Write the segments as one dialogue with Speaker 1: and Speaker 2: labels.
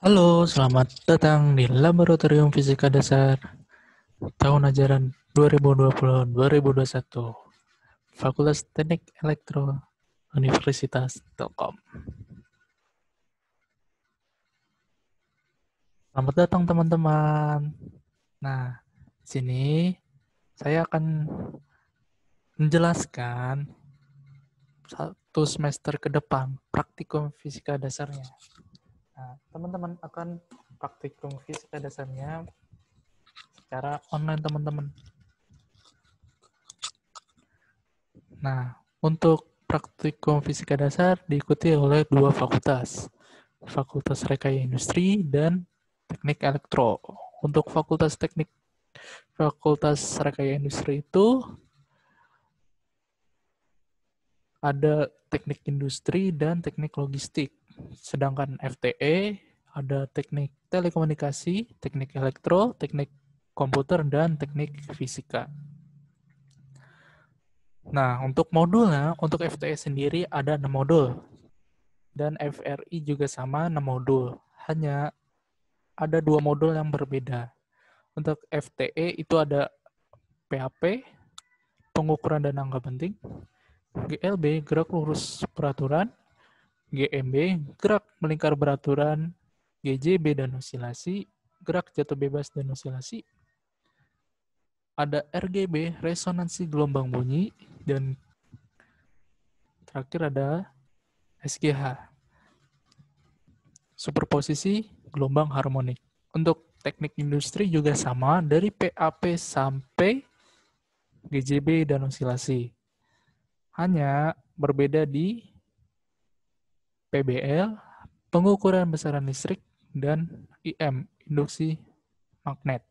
Speaker 1: Halo, selamat datang di Laboratorium Fisika Dasar tahun ajaran 2020-2021, Fakultas Teknik Elektro, Universitas Telkom. Selamat datang teman-teman. Nah, di sini saya akan menjelaskan satu semester ke depan praktikum fisika dasarnya. Nah, teman-teman akan praktikum fisika dasarnya secara online teman-teman. Nah, untuk praktikum fisika dasar diikuti oleh dua fakultas, Fakultas Rekayasa Industri dan Teknik Elektro. Untuk Fakultas Rekayasa Industri itu ada Teknik Industri dan Teknik Logistik. Sedangkan FTE ada Teknik Telekomunikasi, Teknik Elektro, Teknik Komputer, dan Teknik Fisika. Nah, untuk modulnya, untuk FTE sendiri ada 6 modul. Dan FRI juga sama 6 modul. Hanya ada 2 modul yang berbeda. Untuk FTE itu ada PAP, pengukuran dan angka penting, GLB, gerak lurus peraturan, GMB, gerak melingkar beraturan, GJB dan osilasi, gerak jatuh bebas dan osilasi, ada RGB, resonansi gelombang bunyi, dan terakhir ada SGH, superposisi gelombang harmonik. Untuk teknik industri juga sama, dari PAP sampai GJB dan osilasi. Hanya berbeda di PBL, pengukuran besaran listrik, dan IM, induksi magnet.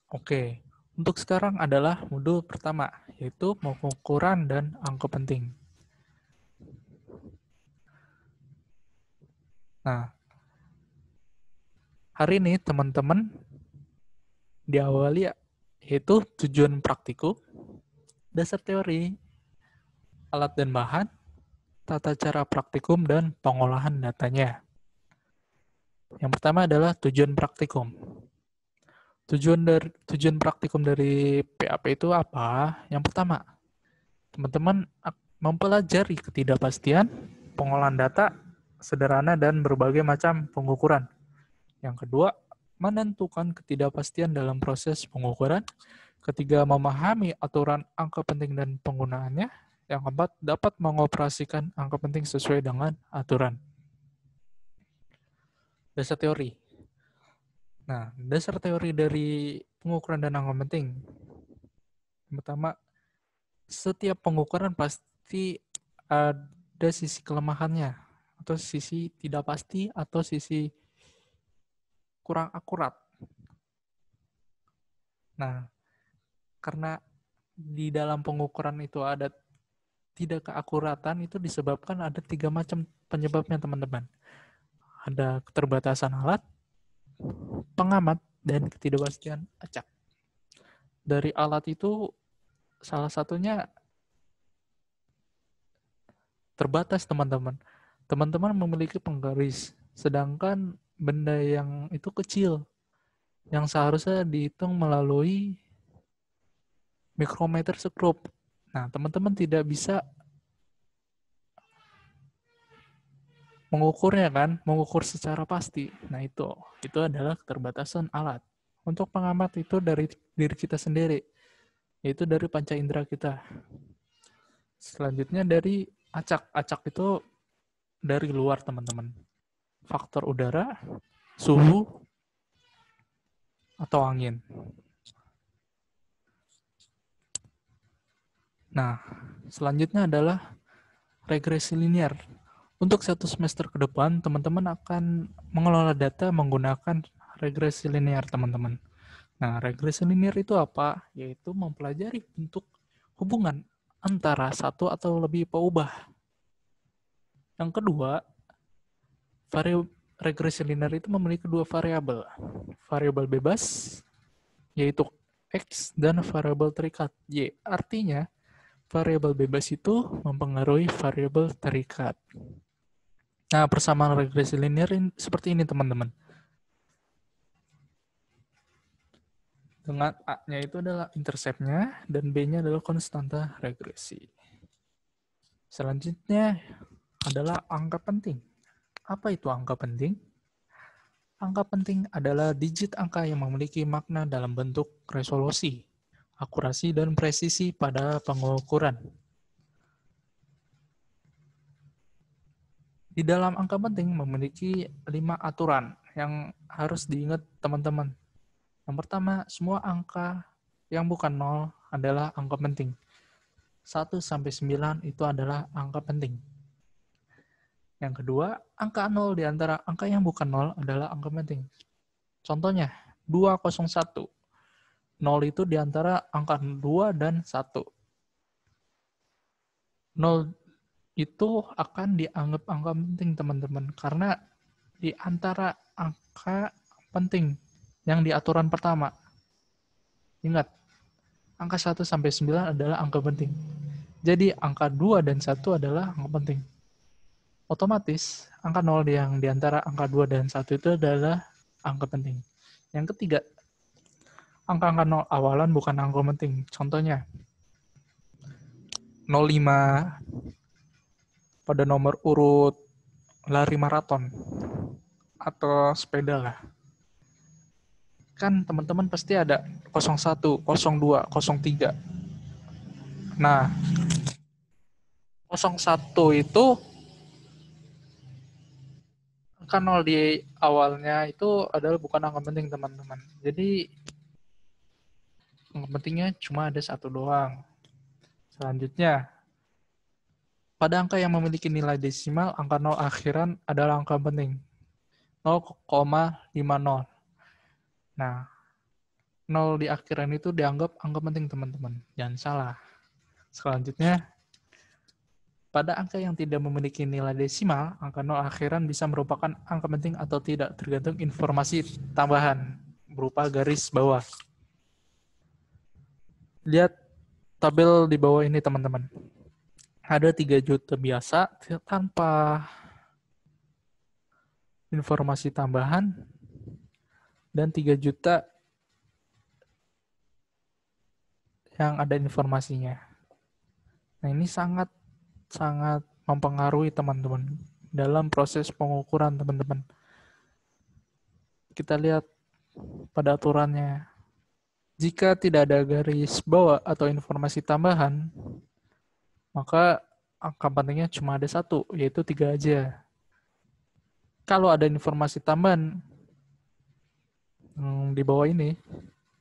Speaker 1: Oke, untuk sekarang adalah modul pertama, yaitu pengukuran dan angka penting. Nah, hari ini teman-teman diawali yaitu tujuan praktikum, dasar teori, alat dan bahan, tata cara praktikum, dan pengolahan datanya. Yang pertama adalah tujuan praktikum. Tujuan praktikum dari PAP itu apa? Yang pertama, teman-teman mempelajari ketidakpastian, pengolahan data, sederhana, dan berbagai macam pengukuran. Yang kedua, menentukan ketidakpastian dalam proses pengukuran. Ketiga, memahami aturan angka penting dan penggunaannya. Yang keempat, dapat mengoperasikan angka penting sesuai dengan aturan. Dasar teori. Nah, dasar teori dari pengukuran dan angka penting. Yang pertama, setiap pengukuran pasti ada sisi kelemahannya, atau sisi tidak pasti, atau sisi kurang akurat. Nah, karena di dalam pengukuran itu ada tidak keakuratan, itu disebabkan ada 3 macam penyebabnya, teman-teman. Ada keterbatasan alat, pengamat, dan ketidakpastian acak. Dari alat itu salah satunya terbatas, teman-teman. Teman-teman memiliki penggaris, sedangkan benda yang itu kecil, yang seharusnya dihitung melalui mikrometer skrup. Nah, teman-teman tidak bisa mengukurnya kan, mengukur secara pasti. Nah, itu adalah keterbatasan alat. Untuk pengamat itu dari diri kita sendiri, yaitu dari panca indera kita. Selanjutnya dari acak. Acak itu dari luar, teman-teman. Faktor udara, suhu, atau angin. Nah, selanjutnya adalah regresi linear. Untuk 1 semester ke depan, teman-teman akan mengelola data menggunakan regresi linear, teman-teman. Nah, regresi linear itu apa? Yaitu mempelajari bentuk hubungan antara satu atau lebih peubah. Yang kedua, regresi linear itu memiliki 2 variabel. Variabel bebas, yaitu X, dan variabel terikat, Y. Artinya, variabel bebas itu mempengaruhi variabel terikat. Nah, persamaan regresi linear seperti ini, teman-teman. Dengan A-nya itu adalah intercept-nya, dan B-nya adalah konstanta regresi. Selanjutnya adalah angka penting. Apa itu angka penting? Angka penting adalah digit angka yang memiliki makna dalam bentuk resolusi, akurasi, dan presisi pada pengukuran. Di dalam angka penting memiliki 5 aturan yang harus diingat teman-teman. Yang pertama, semua angka yang bukan 0 adalah angka penting. 1 sampai 9 itu adalah angka penting. Yang kedua, angka 0 di antara angka yang bukan 0 adalah angka penting. Contohnya, 201. 0 itu di antara angka 2 dan 1. 0 itu akan dianggap angka penting, teman-teman, karena di antara angka penting yang di aturan pertama. Ingat, angka 1 sampai 9 adalah angka penting. Jadi angka 2 dan 1 adalah angka penting. Otomatis, angka 0 yang di antara angka 2 dan 1 itu adalah angka penting. Yang ketiga, angka-angka 0 awalan bukan angka penting. Contohnya, 05 pada nomor urut lari maraton atau sepeda lah. Kan teman-teman pasti ada 01, 02, 03. Nah, 01 itu angka 0 di awalnya itu adalah bukan angka penting, teman-teman. Jadi angka pentingnya cuma ada satu doang. Selanjutnya, pada angka yang memiliki nilai desimal, angka 0 akhiran adalah angka penting. 0,50. Nah, 0 di akhiran itu dianggap angka penting, teman-teman. Jangan salah. Selanjutnya, pada angka yang tidak memiliki nilai desimal, angka 0 akhiran bisa merupakan angka penting atau tidak, tergantung informasi tambahan berupa garis bawah. Lihat tabel di bawah ini, teman-teman. Ada 3 juta biasa tanpa informasi tambahan dan 3 juta yang ada informasinya. Nah, ini sangat mempengaruhi teman-teman dalam proses pengukuran, teman-teman. Kita lihat pada aturannya. Jika tidak ada garis bawah atau informasi tambahan, maka angka pentingnya cuma ada satu, yaitu 3 aja. Kalau ada informasi tambahan di bawah ini,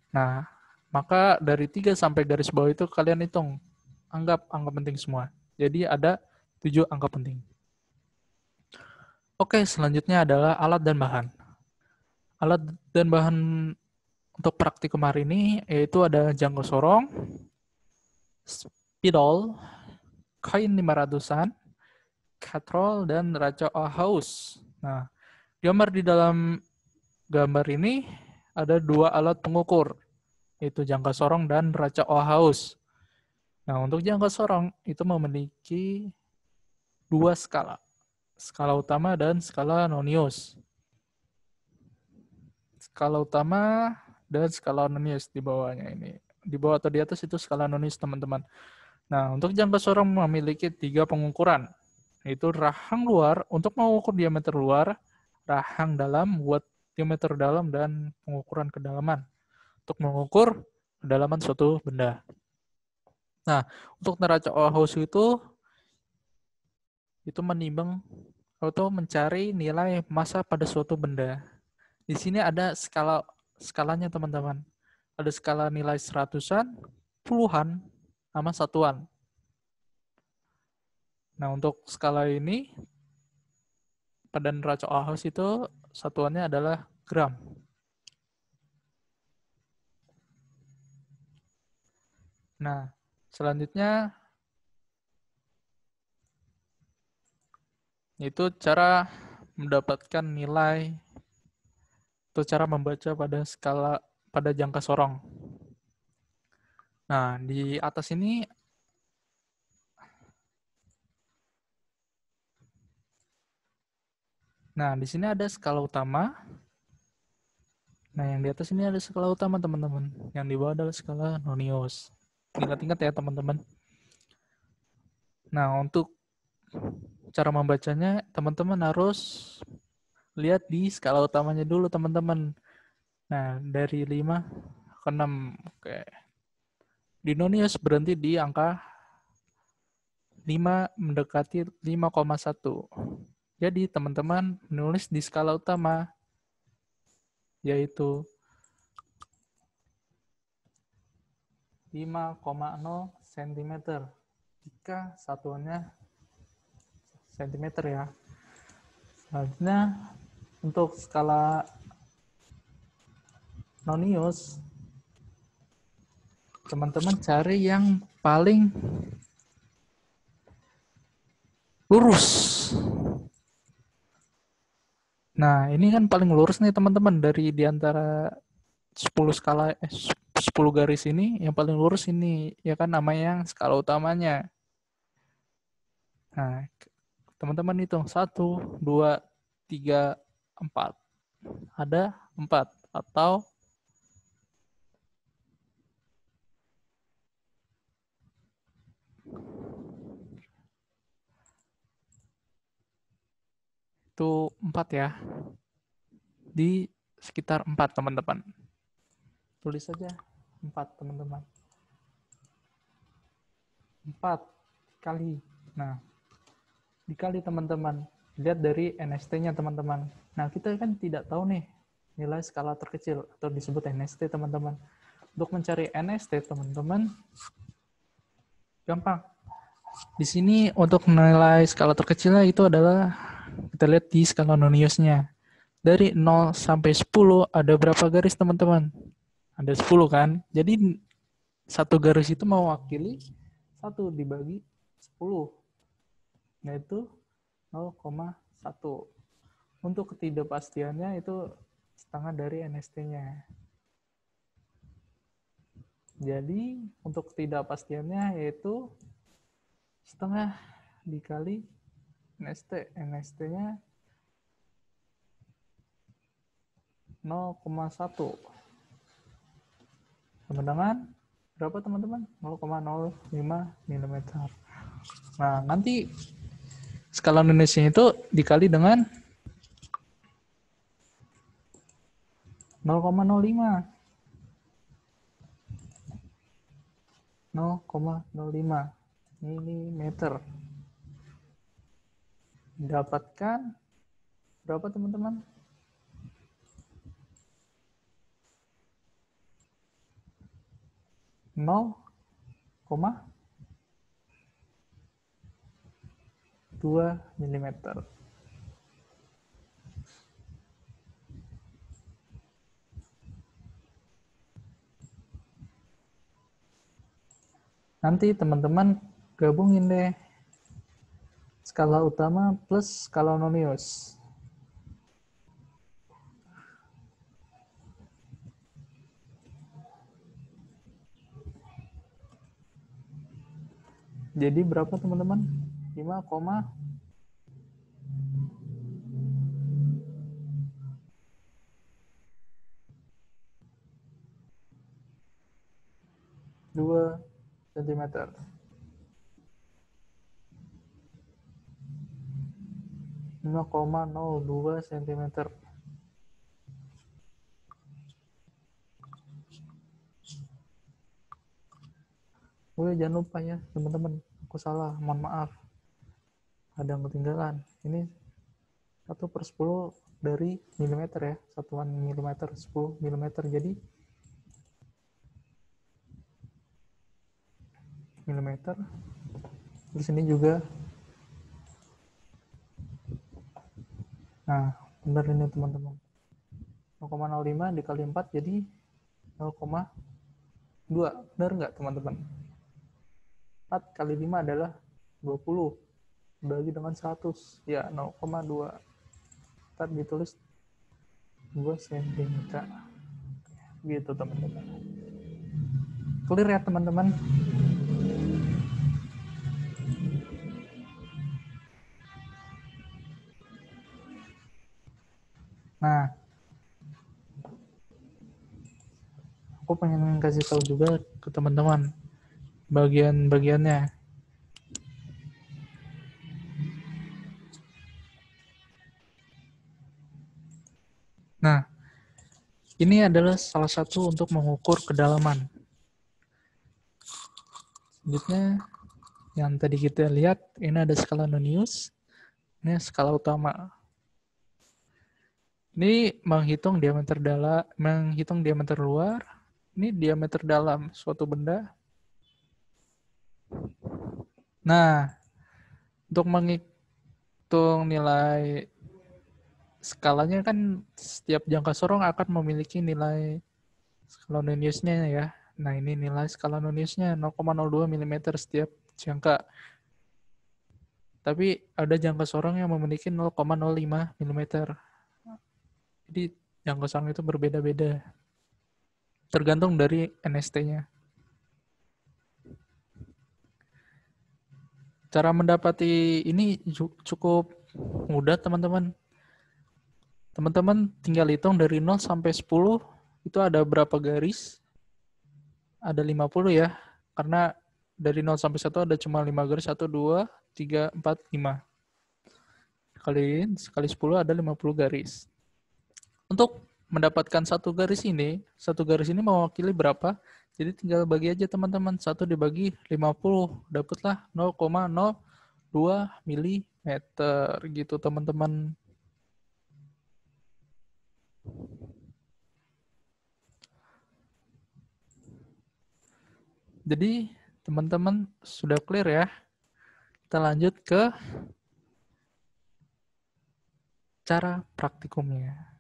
Speaker 1: nah, maka dari 3 sampai garis bawah itu kalian hitung. Anggap angka penting semua. Jadi ada 7 angka penting. Oke, selanjutnya adalah alat dan bahan. Alat dan bahan untuk praktikum hari ini yaitu ada jangkau sorong, spidol, koin 500-an, katrol, dan raca Auhaus. Nah, gambar di dalam gambar ini ada 2 alat pengukur, yaitu jangkau sorong dan raca Auhaus. Nah, untuk jangkau sorong itu memiliki 2 skala. Skala utama dan skala nonius. Skala utama dan skala nonius di bawahnya ini. Di bawah atau di atas itu skala nonius, teman-teman. Nah, untuk jangkau sorong memiliki 3 pengukuran, yaitu rahang luar untuk mengukur diameter luar, rahang dalam buat diameter dalam, dan pengukuran kedalaman untuk mengukur kedalaman suatu benda. Nah, untuk neraca Auhaus itu menimbang atau mencari nilai massa pada suatu benda. Di sini ada skalanya, teman-teman. Ada skala nilai seratusan, puluhan, sama satuan. Nah, untuk skala ini pada neraca Auhaus itu satuannya adalah gram. Nah, selanjutnya itu cara mendapatkan nilai atau cara membaca pada jangka sorong. Nah, di atas ini Nah, di sini ada skala utama. Nah, yang di atas ini ada skala utama, teman-teman. Yang di bawah adalah skala Nonius. Ingat-ingat ya, teman-teman. Nah, untuk cara membacanya, teman-teman harus lihat di skala utamanya dulu, teman-teman. Nah, dari 5 ke 6. Oke. Di Nonius berhenti di angka 5 mendekati 5,1. Jadi, teman-teman menulis di skala utama, yaitu 5,0 cm. Jika satuannya cm ya. Selanjutnya, untuk skala Nonius, teman-teman cari yang paling lurus. Nah, ini kan paling lurus nih, teman-teman, dari diantara 10 10 garis ini, yang paling lurus ini, ya kan, namanya yang skala utamanya. Nah, teman-teman hitung 1, 2, 3, 4. Ada 4 atau itu 4 ya. Di sekitar 4, teman-teman. Tulis saja 4, teman-teman. 4 kali. Nah, dikali, teman-teman. Lihat dari NST-nya, teman-teman. Nah, kita kan tidak tahu nih nilai skala terkecil atau disebut NST, teman-teman. Untuk mencari NST, teman-teman, gampang. Di sini untuk nilai skala terkecilnya itu adalah kita lihat di skala Noniusnya. Dari 0 sampai 10 ada berapa garis, teman-teman? Ada 10 kan? Jadi satu garis itu mewakili 1 dibagi 10. Yaitu 0,1. Untuk ketidakpastiannya itu setengah dari NST-nya. Jadi untuk ketidakpastiannya yaitu setengah dikali NST. NST-nya 0,1. Sama dengan berapa, teman-teman? 0,05 mm. Nah, nanti skala Indonesia itu dikali dengan 0,05. 0,05 mm. Dapatkan berapa, teman-teman? 0,2 mm. Nanti teman-teman gabungin deh skala utama plus skala Nonius. Jadi berapa, teman-teman? 5,2 cm. 5,02 cm. Oh, jangan lupa ya, teman-teman. Aku salah, mohon maaf. Ada yang ketinggalan. Ini 1/10 dari milimeter ya. Satuan milimeter, 10 milimeter. Jadi milimeter. Di sini juga. Nah, benar ini, teman-teman. 0,05 dikali 4 jadi 0,2. Benar nggak, teman-teman? 4 kali 5 adalah 20. Bagi dengan 100. Ya, 0,2. Ntar ditulis 2 cm. Gitu, teman-teman. Clear ya, teman-teman? Nah, aku pengen kasih tahu juga ke teman-teman bagian-bagiannya. Nah, ini adalah salah satu untuk mengukur kedalaman. Selanjutnya, yang tadi kita lihat, ini ada skala Nonius, ini skala utama. Ini menghitung diameter luar, ini diameter dalam suatu benda. Nah, untuk menghitung nilai skalanya kan setiap jangka sorong akan memiliki nilai skala Noniusnya ya. Nah, ini nilai skala Noniusnya 0,02 mm setiap jangka. Tapi ada jangka sorong yang memiliki 0,05 mm. Jadi jangka sorong itu berbeda-beda. Tergantung dari NST-nya. Cara mendapati ini cukup mudah, teman-teman. Teman-teman tinggal hitung dari 0 sampai 10, itu ada berapa garis? Ada 50 ya, karena dari 0 sampai 1 ada cuma 5 garis, 1, 2, 3, 4, 5. Sekali 10 ada 50 garis. Untuk mendapatkan satu garis ini mewakili berapa? Jadi tinggal bagi aja teman-teman, 1 dibagi 50, dapatlah 0,02 mm gitu teman-teman. Jadi teman-teman sudah clear ya? Kita lanjut ke cara praktikumnya.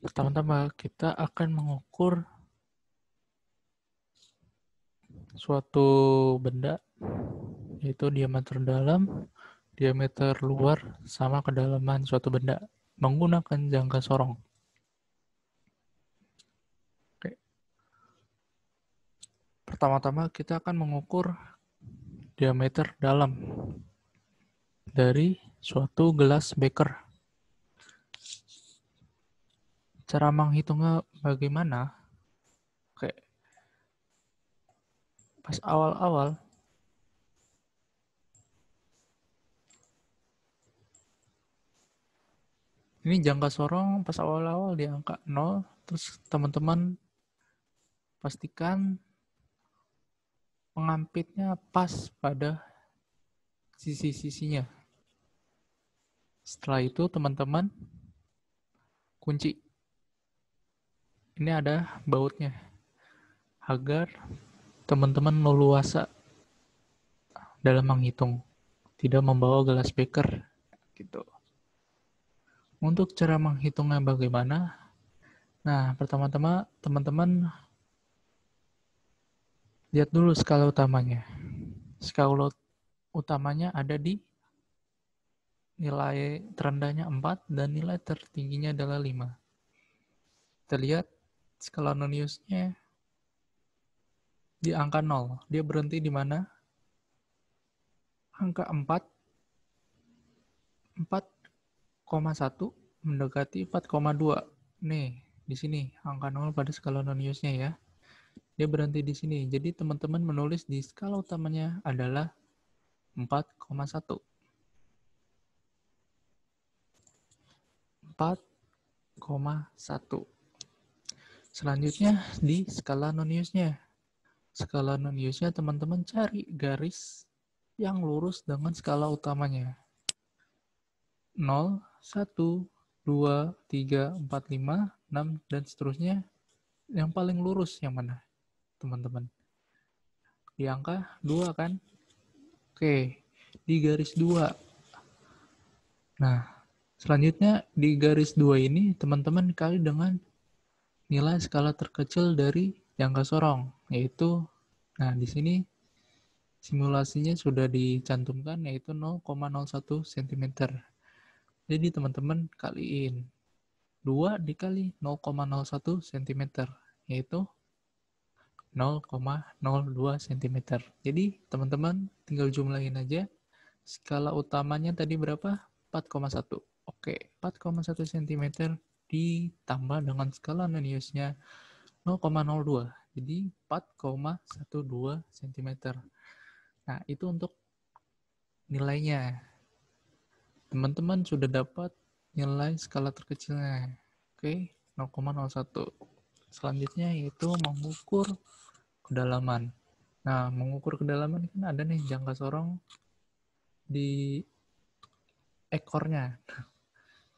Speaker 1: Pertama-tama kita akan mengukur suatu benda, yaitu diameter dalam, diameter luar, sama kedalaman suatu benda menggunakan jangka sorong. Oke. Pertama-tama kita akan mengukur diameter dalam dari suatu gelas beker. Cara menghitungnya bagaimana? Oke. Pas awal-awal, ini jangka sorong pas awal-awal di angka 0, terus teman-teman pastikan pengampitnya pas pada sisi-sisinya. Setelah itu teman-teman kunci. Ini ada bautnya agar teman-teman leluasa dalam menghitung, tidak membawa gelas beker gitu. Untuk cara menghitungnya bagaimana? Nah, pertama-tama teman-teman lihat dulu skala utamanya. Skala utamanya ada di nilai terendahnya 4 dan nilai tertingginya adalah 5. Kita lihat skala Noniusnya di angka 0. Dia berhenti di mana? Angka 4,1 mendekati 4,2. Nih, di sini angka 0 pada skala Noniusnya ya. Dia berhenti di sini. Jadi teman-teman menulis di skala utamanya adalah 4,1. 4,1. Selanjutnya di skala Noniusnya. Skala Noniusnya teman-teman cari garis yang lurus dengan skala utamanya. 0, 1, 2, 3, 4, 5, 6, dan seterusnya. Yang paling lurus yang mana, teman-teman? Di angka 2 kan? Oke, di garis 2. Nah, selanjutnya di garis 2 ini teman-teman kali dengan nilai skala terkecil dari jangka sorong, yaitu, nah di sini simulasinya sudah dicantumkan, yaitu 0,01 cm. Jadi teman-teman kaliin 2 dikali 0,01 cm, yaitu 0,02 cm. Jadi teman-teman tinggal jumlahin aja. Skala utamanya tadi berapa? 4,1. Oke, 4,1 cm ditambah dengan skala non-iusnya 0,02. Jadi 4,12 cm. Nah, itu untuk nilainya. Teman-teman sudah dapat nilai skala terkecilnya. Oke, 0,01. Selanjutnya yaitu mengukur kedalaman. Nah, mengukur kedalaman kan ada nih jangka sorong di ekornya.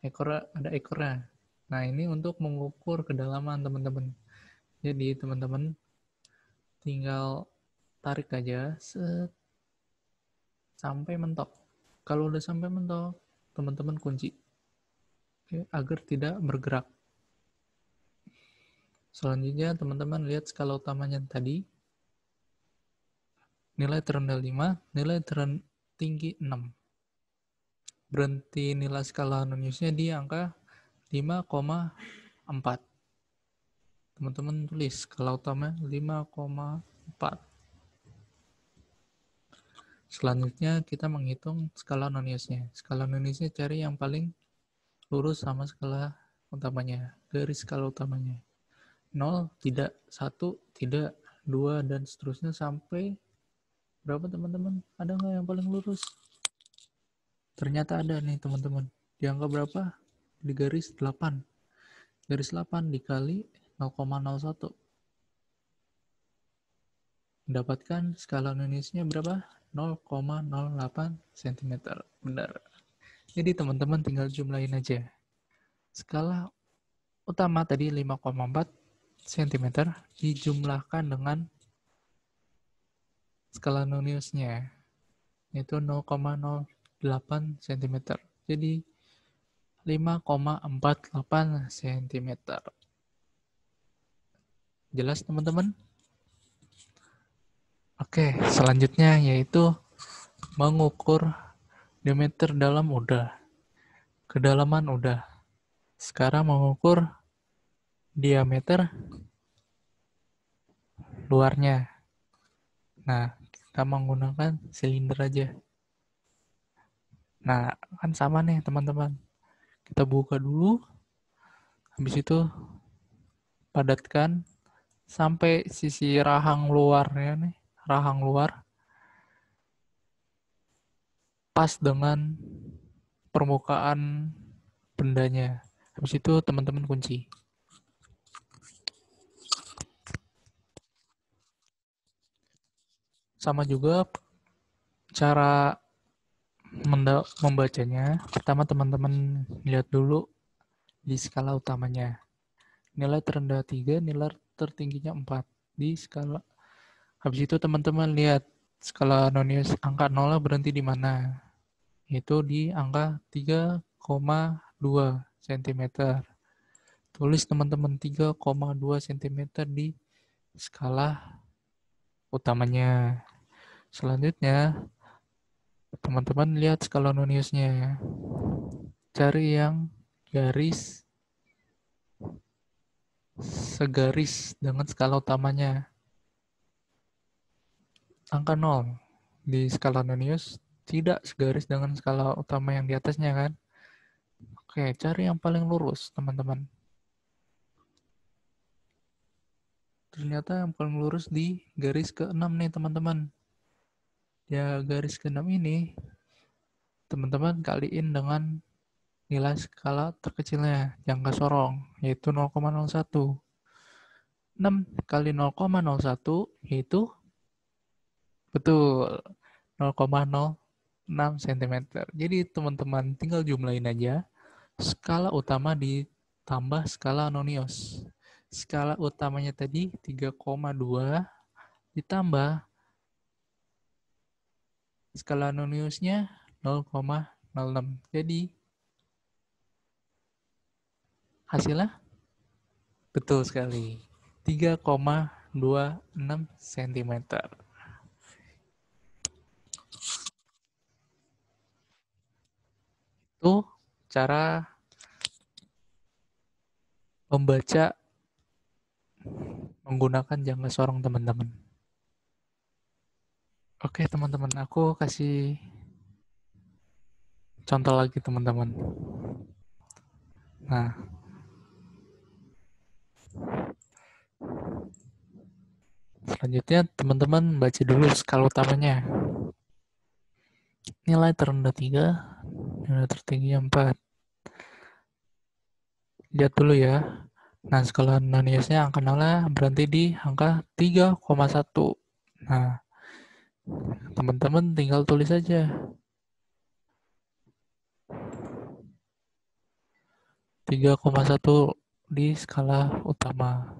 Speaker 1: Ada ekornya. Nah, ini untuk mengukur kedalaman teman-teman. Jadi, teman-teman tinggal tarik aja sampai mentok. Kalau udah sampai mentok, teman-teman kunci. Oke, agar tidak bergerak. Selanjutnya, teman-teman lihat skala utamanya tadi. Nilai terendah 5, nilai tertinggi 6. Berhenti nilai skala non-iusnya di angka 5,4. Teman-teman tulis skala utama 5,4. Selanjutnya kita menghitung skala non-iusnya. Skala non-iusnya cari yang paling lurus sama skala utamanya, garis skala utamanya. 0, tidak, 1, tidak, 2, dan seterusnya sampai berapa teman-teman? Ada nggak yang paling lurus? Ternyata ada nih teman-teman. Di angka berapa? Di garis 8. Garis 8 dikali 0,01. Mendapatkan skala non-iusnya berapa? 0,08 cm. Benar. Jadi teman-teman tinggal jumlahin aja. Skala utama tadi 5,4 cm dijumlahkan dengan skala non-iusnya, yaitu 0,08 cm. Jadi 5,48 cm. Jelas teman-teman? Oke, selanjutnya yaitu mengukur diameter dalam udah. Kedalaman udah. Sekarang mengukur diameter luarnya. Nah, kita menggunakan silinder aja. Nah, kan sama nih teman-teman. Kita buka dulu. Habis itu padatkan sampai sisi rahang luarnya nih. Rahang luar pas dengan permukaan bendanya. Habis itu teman-teman kunci. Sama juga cara membacanya. Pertama teman-teman lihat dulu di skala utamanya. Nilai terendah 3, nilai tertingginya 4 di skala. Habis itu teman-teman lihat skala non-ius angka 0 berhenti di mana? Itu di angka 3,2 cm. Tulis teman-teman 3,2 cm di skala utamanya. Selanjutnya, teman-teman lihat skala non-iusnya. Cari yang garis segaris dengan skala utamanya. Angka 0 di skala non-ius tidak segaris dengan skala utama yang di atasnya kan. Oke, cari yang paling lurus teman-teman. Ternyata yang paling lurus di garis ke-6 nih teman-teman. Ya garis ke-6 ini teman-teman kaliin dengan nilai skala terkecilnya, jangka sorong, yaitu 0,01. 6 kali 0,01 yaitu betul 0,06 cm. Jadi teman-teman tinggal jumlahin aja skala utama ditambah skala non-ius. Skala utamanya tadi 3,2 ditambah skala non-iusnya 0,06. Jadi hasilnya betul sekali 3,26 cm. Itu cara membaca menggunakan jangka sorong teman-teman. Oke teman-teman, aku kasih contoh lagi teman-teman. Nah, selanjutnya teman-teman baca dulu skala utamanya. Nilai terendah 3, nilai tertinggi 4. Lihat dulu ya. Nah, skala non-Yesnya angka nolnya berhenti di angka 3,1. Nah, teman-teman tinggal tulis aja 3,1 di skala utama.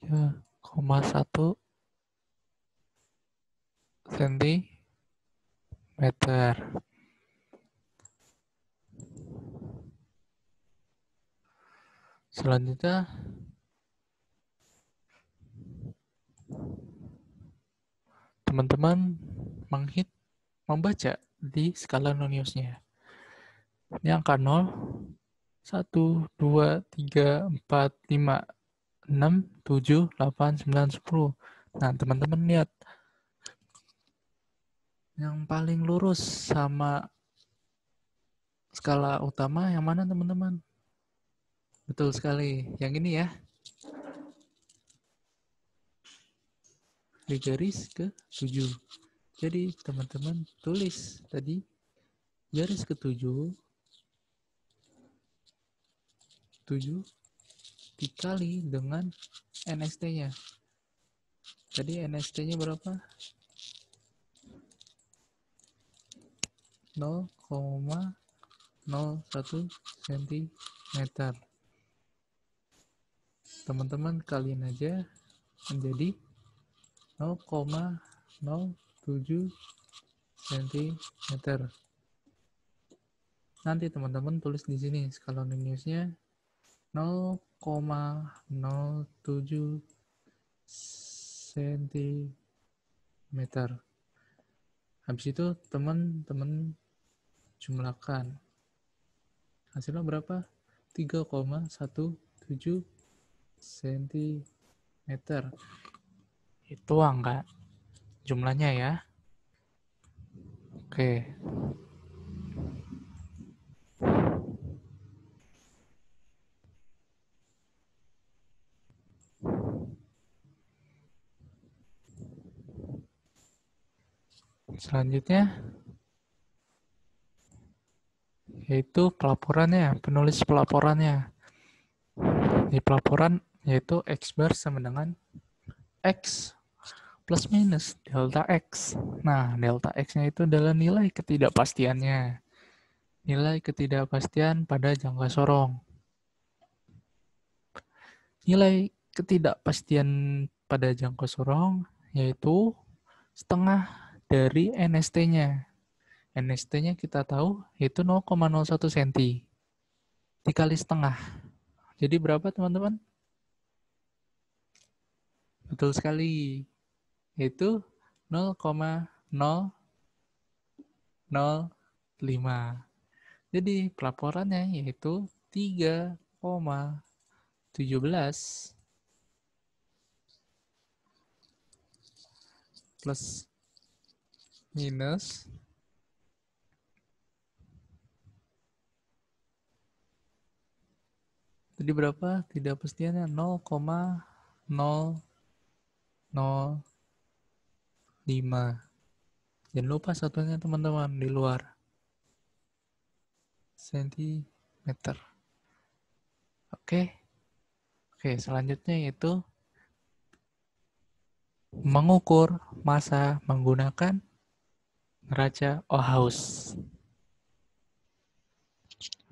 Speaker 1: Ya, 0,1 sentimeter. Selanjutnya, teman-teman membaca di skala non-Yesnya. Ini angka 0, 1, 2, 3, 4, 5, 6, 7, 8, 9, 10. Nah, teman-teman lihat. Yang paling lurus sama skala utama yang mana teman-teman? Betul sekali. Yang ini ya. Di garis ke-7. Jadi teman-teman tulis tadi garis ke-7. 7 dikali dengan NST-nya. Tadi NST-nya berapa? 0,01 cm. Teman-teman kalian aja menjadi 0,07 cm. Nanti teman-teman tulis di sini skala non-Yesnya 0,07 cm. Habis itu teman-teman jumlahkan. Hasilnya berapa? 3,17 cm. Itu angka jumlahnya ya. Oke. Selanjutnya yaitu pelaporannya, penulis pelaporannya. Di pelaporan yaitu X bar sama dengan X plus minus delta X. Nah, delta X-nya itu adalah nilai ketidakpastiannya. Nilai ketidakpastian pada jangka sorong. Nilai ketidakpastian pada jangka sorong yaitu setengah dari NST-nya. NST-nya kita tahu yaitu 0,01 cm dikali setengah. Jadi berapa teman-teman? Betul sekali. Yaitu 0,005. Jadi pelaporannya yaitu 3,17 plus minus tadi berapa? Tidak pastiannya 0,005. Jangan lupa satunya teman-teman di luar. Sentimeter. Oke. Oke, selanjutnya yaitu mengukur massa menggunakan neraca Ohaus.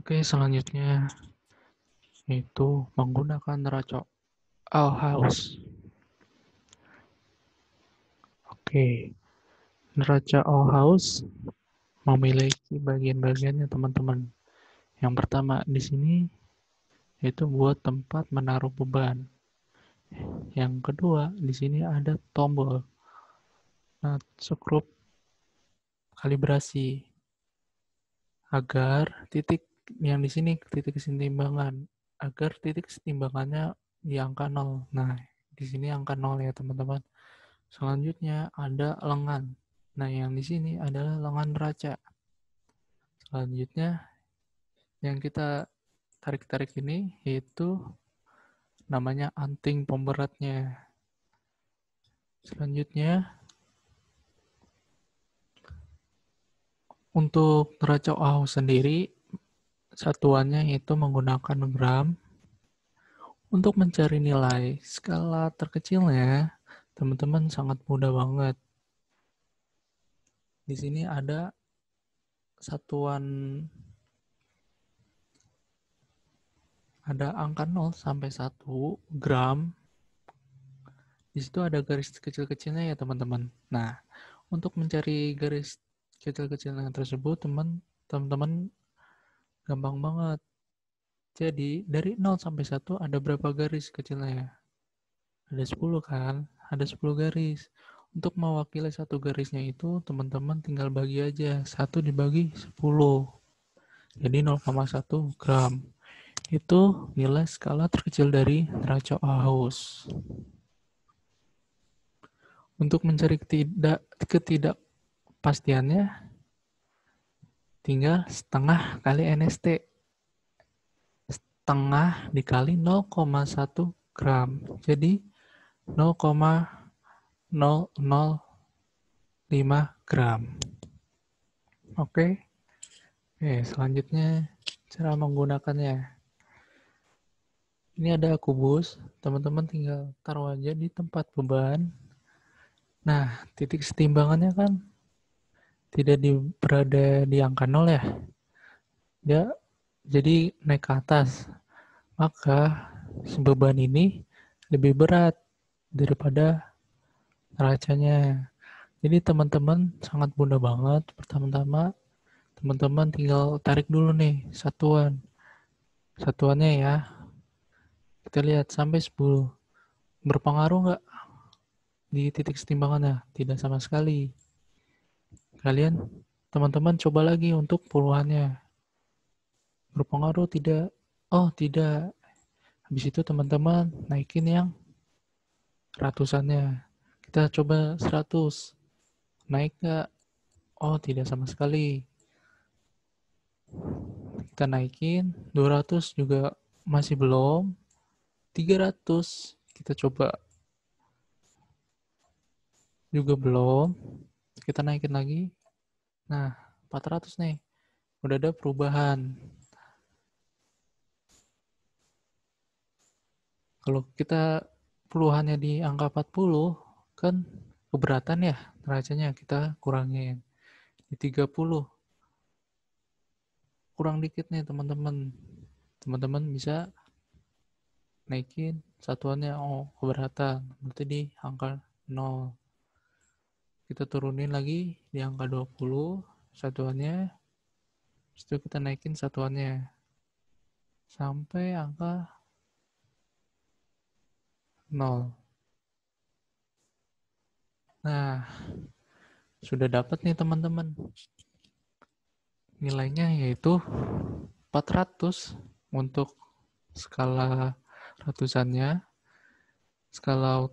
Speaker 1: Oke, selanjutnya yaitu menggunakan neraca Ohaus. Oke, neraca Ohaus memiliki bagian-bagiannya teman-teman. Yang pertama di sini yaitu buat tempat menaruh beban. Yang kedua di sini ada tombol. Nah, skrup kalibrasi agar titik yang di sini titik keseimbangan, agar titik keseimbangannya di angka 0. Nah, di sini angka 0 ya teman-teman. Selanjutnya ada lengan. Nah, yang di sini adalah lengan neraca. Selanjutnya yang kita tarik-tarik ini yaitu namanya anting pemberatnya. Selanjutnya untuk neraca AU sendiri satuannya itu menggunakan gram. Untuk mencari nilai skala terkecilnya, teman-teman sangat mudah banget. Di sini ada satuan, ada angka 0 sampai 1 gram. Di situ ada garis kecil-kecilnya ya teman-teman. Nah, untuk mencari garis kecil-kecilnya tersebut, teman-teman gampang banget. Jadi, dari 0 sampai 1 ada berapa garis kecilnya? Ada 10 kan? Ada 10 garis. Untuk mewakili satu garisnya itu, teman-teman tinggal bagi aja. 1 dibagi 10. Jadi 0,1 gram. Itu nilai skala terkecil dari neraca AUS. Untuk mencari ketidakpastiannya, tinggal setengah kali NST. Setengah dikali 0,1 gram. Jadi 0,005 gram. Oke. Selanjutnya cara menggunakannya. Ini ada kubus, teman-teman tinggal taruh aja di tempat beban. Nah, titik setimbangannya kan tidak berada di angka 0 ya. Dia jadi naik ke atas. Maka beban ini lebih berat daripada neracanya. Jadi teman-teman sangat mudah banget. Pertama-tama teman-teman tinggal tarik dulu nih satuan. Satuannya ya. Kita lihat sampai 10. Berpengaruh nggak di titik setimbangannya? Tidak sama sekali. Kalian, teman-teman coba lagi untuk puluhannya. Berpengaruh tidak? Oh, tidak. Habis itu teman-teman naikin yang ratusannya. Kita coba 100. Naik nggak? Oh, tidak sama sekali. Kita naikin. 200 juga masih belum. 300 kita coba juga belum. Kita naikin lagi. Nah, 400 nih. Udah ada perubahan. Kalau kita puluhannya di angka 40, kan keberatan ya neracanya, kita kurangin. Di 30, kurang dikit nih teman-teman. Teman-teman bisa naikin satuannya, oh keberatan, berarti di angka 0. Kita turunin lagi di angka 20 satuannya, setelah kita naikin satuannya sampai angka 0. Nah, sudah dapat nih teman-teman. Nilainya yaitu 400 untuk skala ratusannya, skala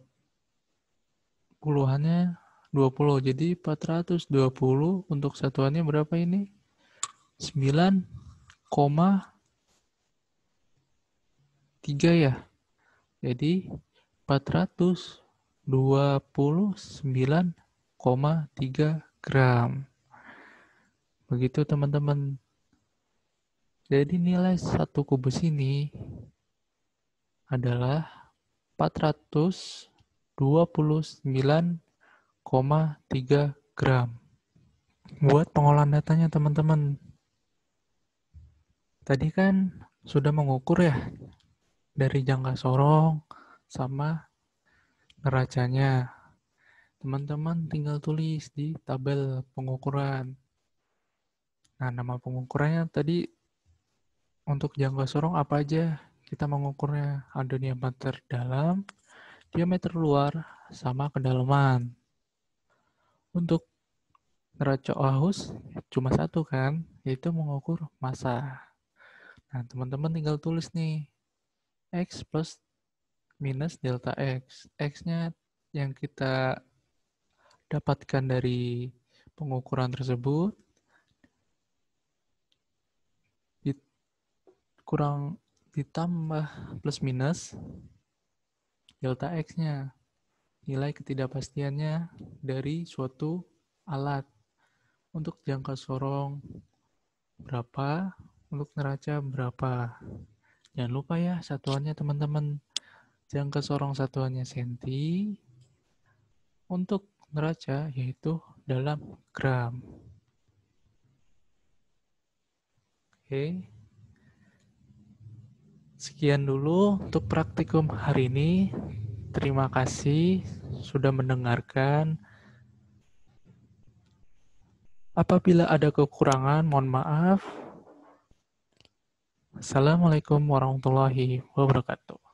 Speaker 1: puluhannya 20. Jadi 420 untuk satuannya berapa ini? 9,3 ya. Jadi 429,3 gram. Begitu teman-teman. Jadi nilai satu kubus ini adalah 429,3 gram. Buat pengolahan datanya teman-teman. Tadi kan sudah mengukur ya dari jangka sorong sama neracanya. Teman-teman tinggal tulis di tabel pengukuran. Nah, nama pengukurannya tadi untuk jangka sorong apa aja kita mengukurnya. Ada diameter dalam, diameter luar, sama kedalaman. Untuk Neraca Aarhus cuma satu kan, yaitu mengukur massa. Nah, teman-teman tinggal tulis nih, X plus minus delta X. X-nya yang kita dapatkan dari pengukuran tersebut, kurang ditambah plus minus delta X-nya. Nilai ketidakpastiannya dari suatu alat. Untuk jangka sorong berapa, untuk neraca berapa. Jangan lupa ya satuannya teman-teman. Jangka sorong satuannya senti, untuk neraca yaitu dalam gram. Oke. Sekian dulu untuk praktikum hari ini. Terima kasih sudah mendengarkan. Apabila ada kekurangan, mohon maaf. Assalamualaikum warahmatullahi wabarakatuh.